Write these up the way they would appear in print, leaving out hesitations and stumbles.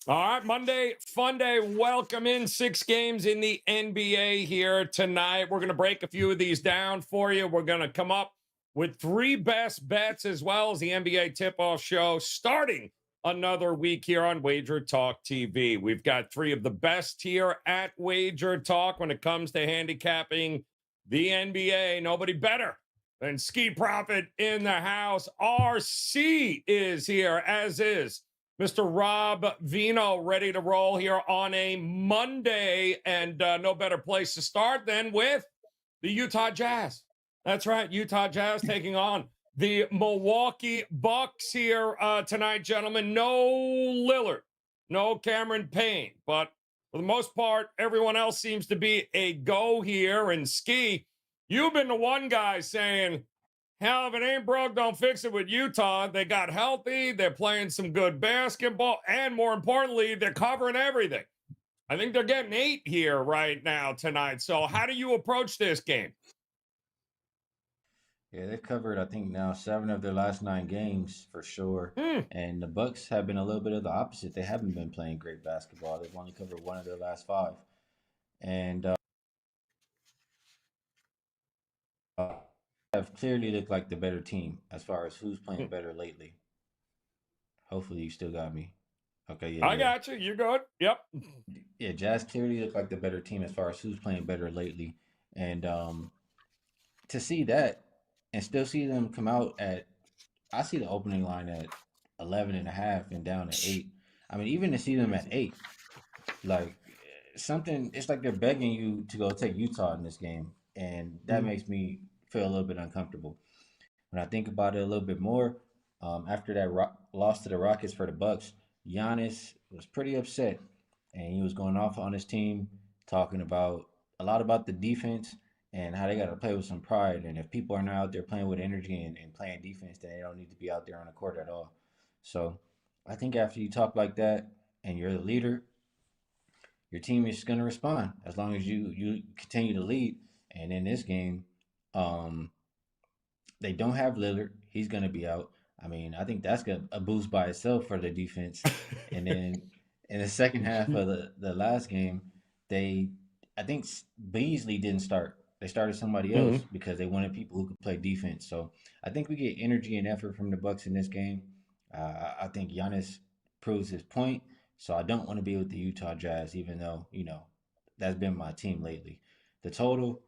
All right, Monday, fun day. Welcome in. 6 games in the NBA here tonight. We're going to break a few of these down for you. We're going to come up with 3 best bets as well as the NBA tip-off show starting another week here on WagerTalk TV. We've got 3 of the best here at WagerTalk when it comes to handicapping the NBA. Nobody better than Skee Profit in the house. RC is here, as is Mr. Rob Vino, ready to roll here on a Monday, and no better place to start than with the Utah Jazz. That's right, Utah Jazz taking on the Milwaukee Bucks here tonight, gentlemen. No Lillard, no Cameron Payne, but for the most part, everyone else seems to be a go here. And Skee, you've been the one guy saying, hell, if it ain't broke, don't fix it with Utah. They got healthy. They're playing some good basketball. And more importantly, they're covering everything. I think they're getting 8 here right now tonight. So how do you approach this game? Yeah, they've covered, I think, now 7 of their last 9 games for sure. And the Bucks have been a little bit of the opposite. They haven't been playing great basketball. They've only covered 1 of their last 5. And have clearly looked like the better team as far as who's playing better lately. Hopefully you still got me. Okay, yeah, I got you. You're good. Yep. Yeah, Jazz clearly look like the better team as far as who's playing better lately. And to see that and still see them come out at, I see the opening line at 11 and a half and down to 8. I mean, even to see them at 8, like something, it's like they're begging you to go take Utah in this game. And that makes me feel a little bit uncomfortable. When I think about it a little bit more, after that loss to the Rockets for the Bucks, Giannis was pretty upset, and he was going off on his team, talking about a lot about the defense and how they got to play with some pride. And if people are not out there playing with energy and playing defense, then they don't need to be out there on the court at all. So I think after you talk like that and you're the leader, your team is going to respond as long as you continue to lead. And in this game, um, they don't have Lillard. He's going to be out. I mean, I think that's a boost by itself for the defense. And then in the second half of the last game, they, I think Beasley didn't start. They started somebody else because they wanted people who could play defense. So I think we get energy and effort from the Bucks in this game. I think Giannis proves his point. So I don't want to be with the Utah Jazz, even though, that's been my team lately. The total,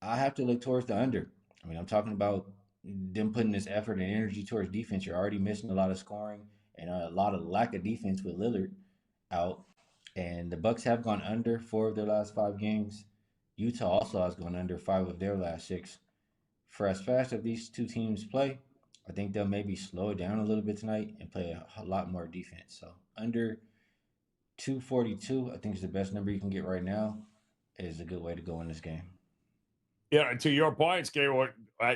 I have to look towards the under. I mean, I'm talking about them putting this effort and energy towards defense. You're already missing a lot of scoring and a lot of lack of defense with Lillard out. And the Bucks have gone under 4 of their last 5 games. Utah also has gone under 5 of their last 6. For as fast as these two teams play, I think they'll maybe slow it down a little bit tonight and play a lot more defense. So under 242, I think is the best number you can get right now. Is a good way to go in this game. Yeah, to your point, Skee,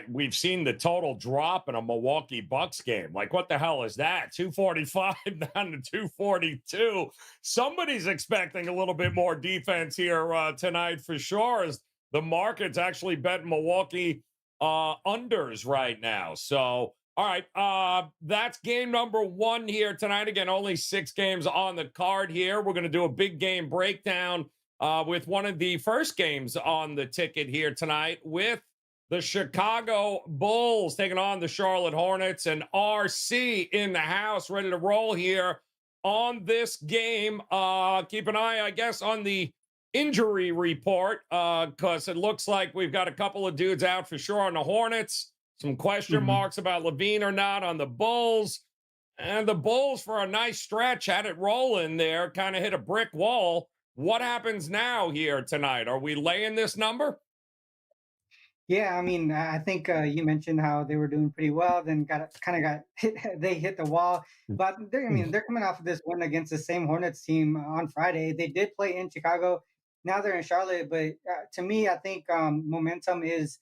we've seen the total drop in a Milwaukee Bucks game. Like, what the hell is that? 245 down to 242. Somebody's expecting a little bit more defense here tonight for sure, as the market's actually betting Milwaukee unders right now. So, all right, that's game number 1 here tonight. Again, only 6 games on the card here. We're going to do a big game breakdown with one of the first games on the ticket here tonight with the Chicago Bulls taking on the Charlotte Hornets, and RC in the house ready to roll here on this game. Keep an eye, I guess, on the injury report because it looks like we've got a couple of dudes out for sure on the Hornets. Some question marks about Levine or not on the Bulls. And the Bulls, for a nice stretch, had it rolling there, kind of hit a brick wall. What happens now here tonight? Are we laying this number? Yeah, I mean, I think you mentioned how they were doing pretty well, then got hit. They hit the wall, but they're coming off of this win against the same Hornets team on Friday. They did play in Chicago. Now they're in Charlotte, but to me, I think momentum is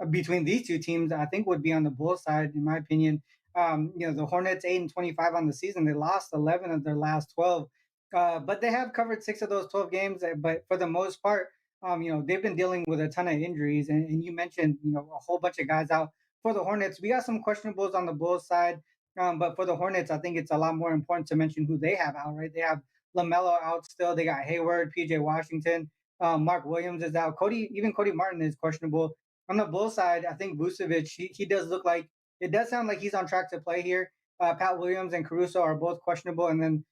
between these two teams. I think would be on the Bulls side, in my opinion. The Hornets 8-25 on the season. They lost 11 of their last 12, but they have covered 6 of those 12 games. But for the most part, they've been dealing with a ton of injuries, and you mentioned, a whole bunch of guys out for the Hornets. We got some questionables on the Bulls side. But for the Hornets, I think it's a lot more important to mention who they have out, right? They have LaMelo out still. They got Hayward, PJ Washington, Mark Williams is out. Even Cody Martin is questionable. On the Bulls side, I think Vucevic, he does look like, it does sound like he's on track to play here. Pat Williams and Caruso are both questionable. And then,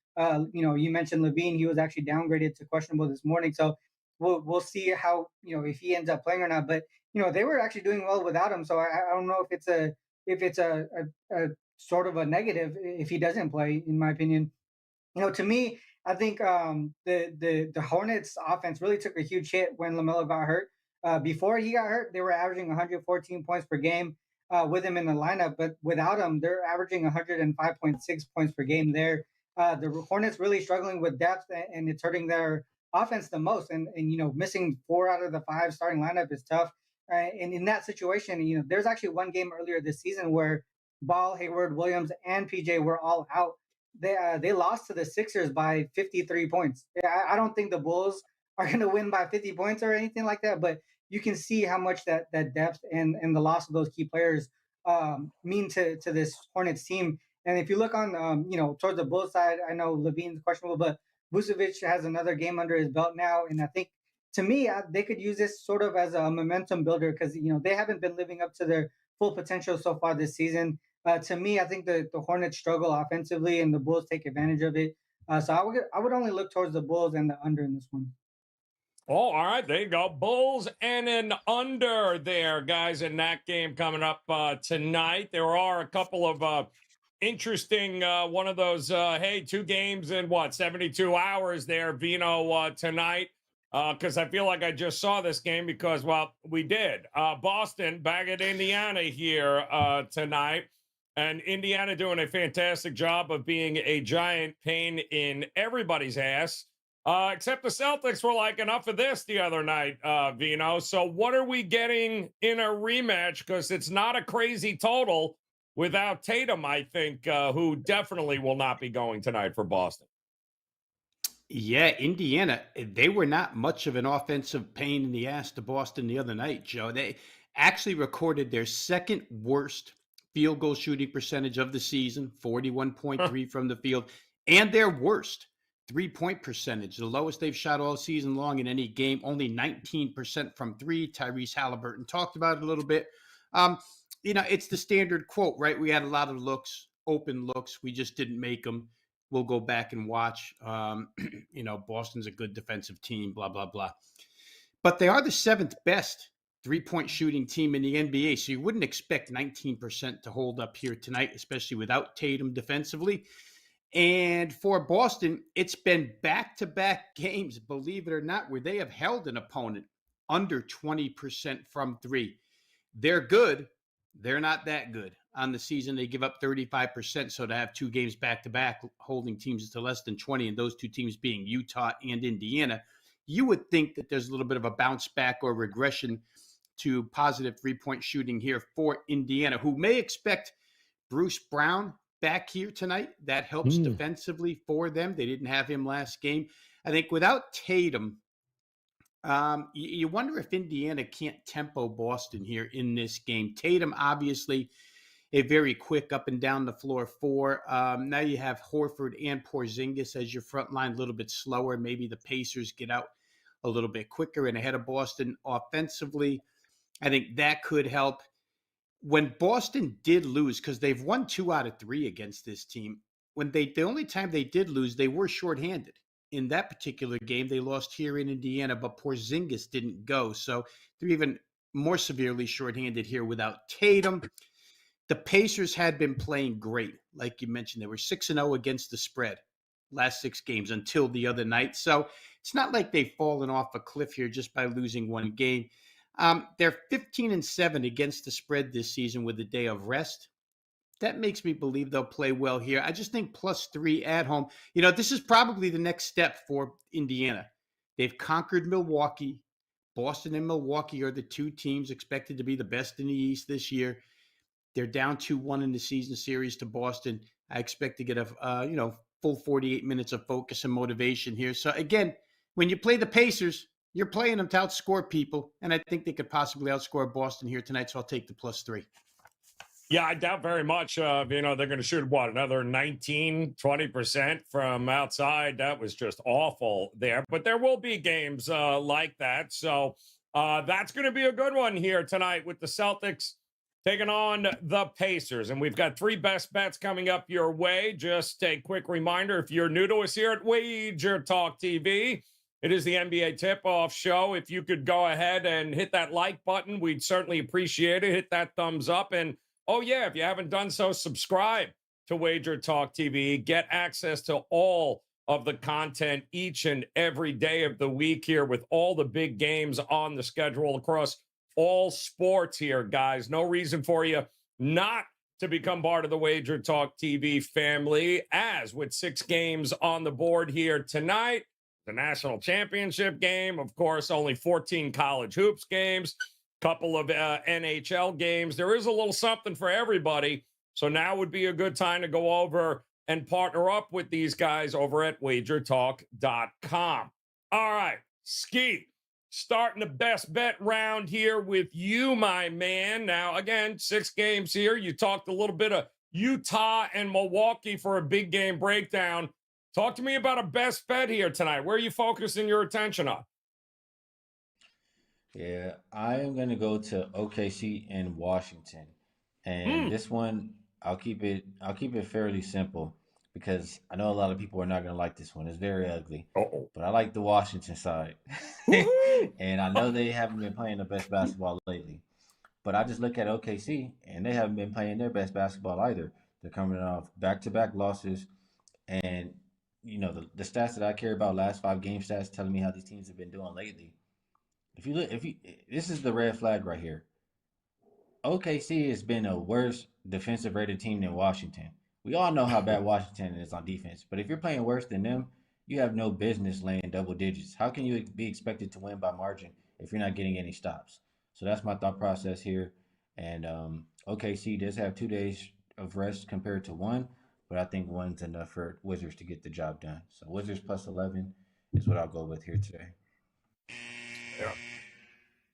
you mentioned Levine, he was actually downgraded to questionable this morning. So we'll see how, if he ends up playing or not. But, they were actually doing well without him. So I don't know if it's a sort of a negative if he doesn't play, in my opinion. To me, I think the Hornets offense really took a huge hit when LaMelo got hurt. Before he got hurt, they were averaging 114 points per game with him in the lineup, but without him, they're averaging 105.6 points per game there. The Hornets really struggling with depth, and it's hurting their offense the most. And missing 4 out of the 5 starting lineup is tough. And in that situation, there's actually one game earlier this season where Ball, Hayward, Williams, and PJ were all out. They lost to the Sixers by 53 points. Yeah, I don't think the Bulls are going to win by 50 points or anything like that, but you can see how much that depth and the loss of those key players mean to this Hornets team. And if you look on towards the Bulls side, I know Levine's questionable, but Vucevic has another game under his belt now, and I think to me they could use this sort of as a momentum builder because they haven't been living up to their full potential so far this season. To me, I think the Hornets struggle offensively, and the Bulls take advantage of it. So I would only look towards the Bulls and the under in this one. Oh, all right. There you go. Bulls and an under there, guys, in that game coming up tonight. There are a couple of interesting one of those, hey, 2 games in 72 hours there, Vino, tonight. Because I feel like I just saw this game because, well, we did. Boston back at Indiana here tonight. And Indiana doing a fantastic job of being a giant pain in everybody's ass. Except the Celtics were like, enough of this the other night, Vino. So what are we getting in a rematch? Because it's not a crazy total without Tatum, I think, who definitely will not be going tonight for Boston. Yeah, Indiana, they were not much of an offensive pain in the ass to Boston the other night, Joe. They actually recorded their second worst field goal shooting percentage of the season, 41.3 from the field, and their worst 3-point percentage, the lowest they've shot all season long in any game, only 19% from 3. Tyrese Halliburton talked about it a little bit. It's the standard quote, right? We had a lot of looks, open looks. We just didn't make them. We'll go back and watch. Boston's a good defensive team, blah, blah, blah. But they are the 7th best 3-point shooting team in the NBA. So you wouldn't expect 19% to hold up here tonight, especially without Tatum defensively. And for Boston, it's been back-to-back games, believe it or not, where they have held an opponent under 20% from 3. They're good. They're not that good. On the season, they give up 35%. So to have 2 games back-to-back holding teams to less than 20, and those 2 teams being Utah and Indiana, you would think that there's a little bit of a bounce back or regression to positive 3-point shooting here for Indiana, who may expect Bruce Brown back here tonight. That helps defensively for them. They didn't have him last game. I think without Tatum, you wonder if Indiana can't tempo Boston here in this game. Tatum, obviously, a very quick up and down the floor 4. Now you have Horford and Porzingis as your front line, a little bit slower. Maybe the Pacers get out a little bit quicker and ahead of Boston offensively. I think that could help. When Boston did lose, because they've won 2 out of 3 against this team, the only time they did lose, they were shorthanded. In that particular game, they lost here in Indiana, but Porzingis didn't go. So they're even more severely shorthanded here without Tatum. The Pacers had been playing great. Like you mentioned, they were 6-0 against the spread last 6 games until the other night. So it's not like they've fallen off a cliff here just by losing 1 game. They're 15-7 against the spread this season with a day of rest. That makes me believe they'll play well here. I just think +3 at home. This is probably the next step for Indiana. They've conquered Milwaukee. Boston and Milwaukee are the 2 teams expected to be the best in the East this year. They're down 2-1 in the season series to Boston. I expect to get a full 48 minutes of focus and motivation here. So again, when you play the Pacers, you're playing them to outscore people, and I think they could possibly outscore Boston here tonight, so I'll take the +3. Yeah, I doubt very much. They're going to shoot another 19-20% from outside. That was just awful there. But there will be games like that. So that's going to be a good one here tonight with the Celtics taking on the Pacers. And we've got 3 best bets coming up your way. Just a quick reminder, if you're new to us here at WagerTalk TV, it is the NBA tip-off show. If you could go ahead and hit that like button, we'd certainly appreciate it. Hit that thumbs up. And oh, yeah, if you haven't done so, subscribe to WagerTalk TV. Get access to all of the content each and every day of the week here with all the big games on the schedule across all sports here, guys. No reason for you not to become part of the WagerTalk TV family, as with 6 games on the board here tonight. The national championship game, of course, only 14 college hoops games, couple of NHL games. There is a little something for everybody. So now would be a good time to go over and partner up with these guys over at wagertalk.com. All right, Skee, starting the best bet round here with you, my man. Now, again, 6 games here. You talked a little bit of Utah and Milwaukee for a big game breakdown. Talk to me about a best bet here tonight. Where are you focusing your attention on? Yeah, I am gonna go to OKC and Washington. And this one, I'll keep it fairly simple because I know a lot of people are not gonna like this one. It's very ugly. Uh-oh. But I like the Washington side. Woohoo! And I know they haven't been playing the best basketball lately. But I just look at OKC and they haven't been playing their best basketball either. They're coming off back-to-back losses. And the stats that I care about, last 5 game stats, telling me how these teams have been doing lately. This is the red flag right here. OKC has been a worse defensive rated team than Washington. We all know how bad Washington is on defense, but if you're playing worse than them, you have no business laying double digits. How can you be expected to win by margin if you're not getting any stops? So that's my thought process here. And OKC does have 2 days of rest compared to 1, but I think 1's enough for Wizards to get the job done. So Wizards plus 11 is what I'll go with here today. Yeah.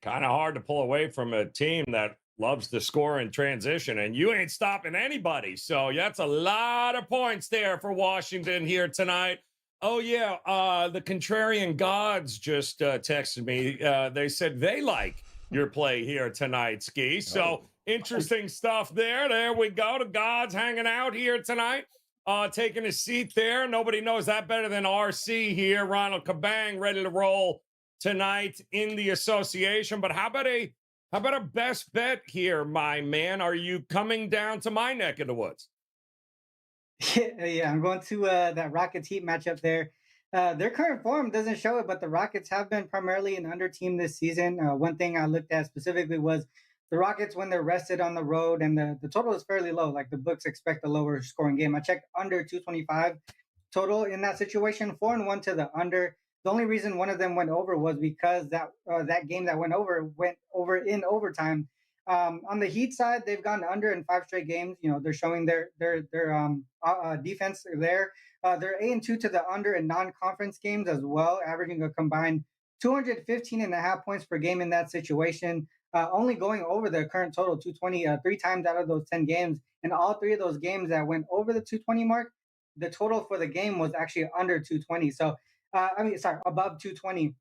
Kind of hard to pull away from a team that loves to score in transition, and you ain't stopping anybody. So that's a lot of points there for Washington here tonight. Oh, yeah, the contrarian gods just texted me. They said they like your play here tonight, Skee. So interesting stuff there. There we go. The gods hanging out here tonight, taking a seat there. Nobody knows that better than RC here. Ronald Kabang ready to roll tonight in the association. But how about a best bet here, my man? Are you coming down to my neck of the woods? Yeah, I'm going to that Rockets Heat matchup there. Their current form doesn't show it, but the Rockets have been primarily an under team this season. One thing I looked at specifically was the Rockets when they're rested on the road, and the total is fairly low. Like the books expect a lower scoring game. I checked under 225 total in that situation, 4-1 to the under. The only reason one of them went over was because that game that went over in overtime. On the Heat side, they've gone under in 5 straight games. They're showing their defense there. They're 8-2 to the under in non-conference games as well, averaging a combined 215.5 points per game in that situation. Only going over the current total 220 3 times out of those 10 games, and all 3 of those games that went over the 220 mark, the total for the game was actually under 220. So above 220.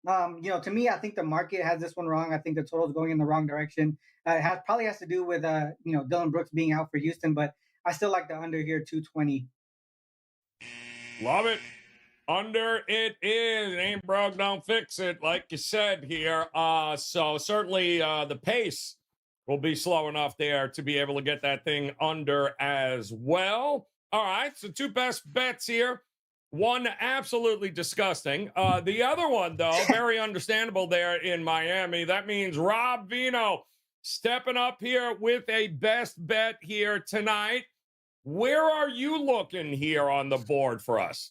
To me, I think the market has this one wrong. I think the total is going in the wrong direction. It probably has to do with Dylan Brooks being out for Houston, but I still like the under here, 220. Love it. Under it is. It ain't broke, don't fix it, like you said here. So certainly the pace will be slow enough there to be able to get that thing under as well. All right, so 2 best bets here. One absolutely disgusting. The other one, though, very understandable there in Miami. That means Rob Vino stepping up here with a best bet here tonight. Where are you looking here on the board for us?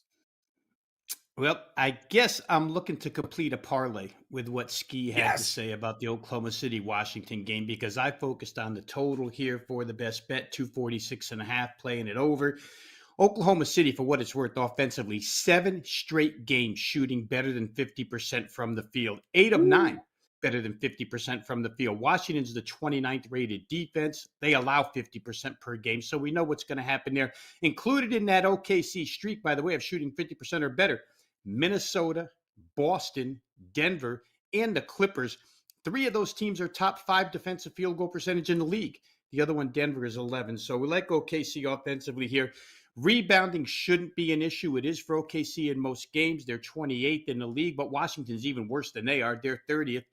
Well, I guess I'm looking to complete a parlay with what Skee had to say about the Oklahoma City Washington game, because I focused on the total here for the best bet, 246.5, playing it over. Oklahoma City, for what it's worth offensively, 7 straight games shooting better than 50% from the field. 8 of 9 better than 50% from the field. Washington's the 29th rated defense. They allow 50% per game. So we know what's going to happen there. Included in that OKC streak, by the way, of shooting 50% or better, Minnesota, Boston, Denver, and the Clippers. 3 of those teams are top 5 defensive field goal percentage in the league. The other one, Denver, is 11. So we like OKC offensively here. Rebounding shouldn't be an issue. It is for OKC in most games. They're 28th in the league, but Washington's even worse than they are. They're 30th.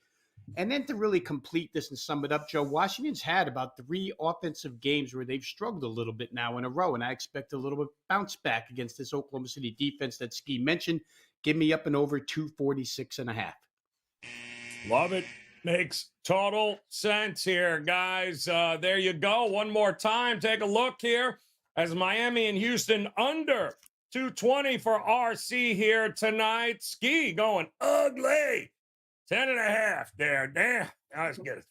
And then to really complete this and sum it up, Joe, Washington's had about 3 offensive games where they've struggled a little bit now in a row, and I expect a little bit bounce back against this Oklahoma City defense that Skee mentioned. Give me up and over 246.5. Love it. Makes total sense here, guys. There you go. One more time. Take a look here as Miami and Houston under 220 for RC here tonight. Skee going ugly. 10.5 there. Damn. I was getting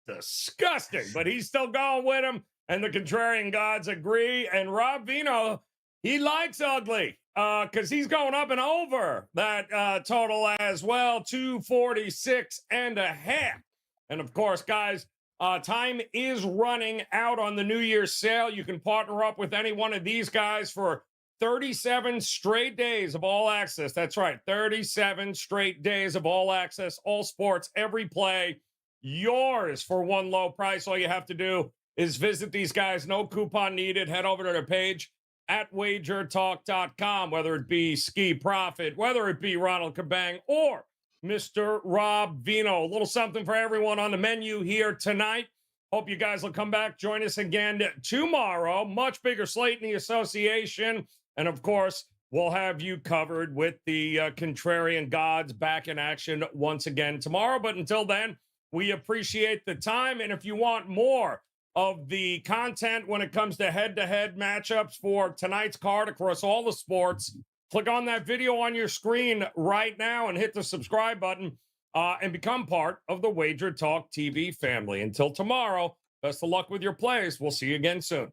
disgusting, but he's still going with him. And the contrarian gods agree. And Rob Vino, he likes ugly because he's going up and over that total as well, 246.5. And of course, guys, time is running out on the New Year's sale. You can partner up with any one of these guys for 37 straight days of all access. That's right, 37 straight days of all access, all sports, every play, yours for one low price. All you have to do is visit these guys. No coupon needed. Head over to their page at WagerTalk.com, whether it be Skee Profit, whether it be Ronald Kabang, or Mr. Rob Vino. A little something for everyone on the menu here tonight. Hope you guys will come back. Join us again tomorrow. Much bigger slate in the association. And, of course, we'll have you covered with the contrarian gods back in action once again tomorrow. But until then, we appreciate the time. And if you want more of the content when it comes to head-to-head matchups for tonight's card across all the sports, click on that video on your screen right now and hit the subscribe button and become part of the Wager Talk TV family. Until tomorrow, best of luck with your plays. We'll see you again soon.